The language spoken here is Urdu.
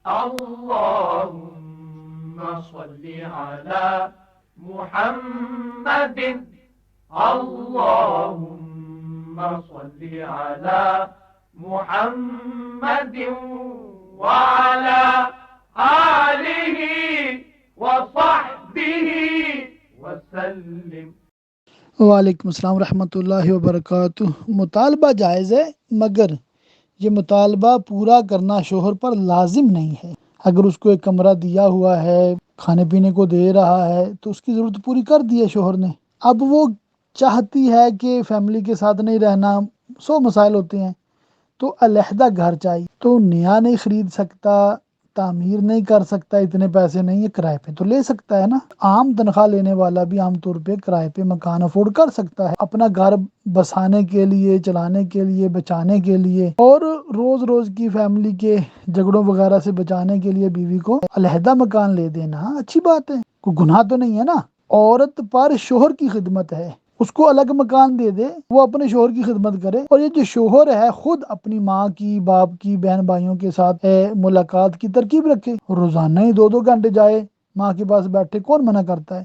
اللهم صل على محمد اللهم صل على محمد وعلى آله وصحبه وسلم۔ وعلیکم السلام ورحمۃ اللہ وبرکاتہ۔ مطالبہ جائز ہے، مگر یہ مطالبہ پورا کرنا شوہر پر لازم نہیں ہے۔ اگر اس کو ایک کمرہ دیا ہوا ہے، کھانے پینے کو دے رہا ہے، تو اس کی ضرورت پوری کر دی ہے شوہر نے۔ اب وہ چاہتی ہے کہ فیملی کے ساتھ نہیں رہنا، 100 مسائل ہوتے ہیں، تو علیحدہ گھر چاہیے۔ تو نیا نہیں خرید سکتا، تعمیر نہیں کر سکتا، اتنے پیسے نہیں ہے، کرائے پہ تو لے سکتا ہے نا۔ عام تنخواہ لینے والا بھی عام طور پہ کرائے پہ مکان افورڈ کر سکتا ہے، اپنا گھر بسانے کے لیے، چلانے کے لیے، بچانے کے لیے، اور روز روز کی فیملی کے جھگڑوں وغیرہ سے بچانے کے لیے بیوی کو علیحدہ مکان لے دینا اچھی بات ہے، کوئی گناہ تو نہیں ہے نا۔ عورت پر شوہر کی خدمت ہے، اس کو الگ مکان دے دے، وہ اپنے شوہر کی خدمت کرے۔ اور یہ جو شوہر ہے خود اپنی ماں کی، باپ کی، بہن بھائیوں کے ساتھ ملاقات کی ترکیب رکھے، روزانہ ہی 2 گھنٹے جائے ماں کے پاس بیٹھے، کون منع کرتا ہے؟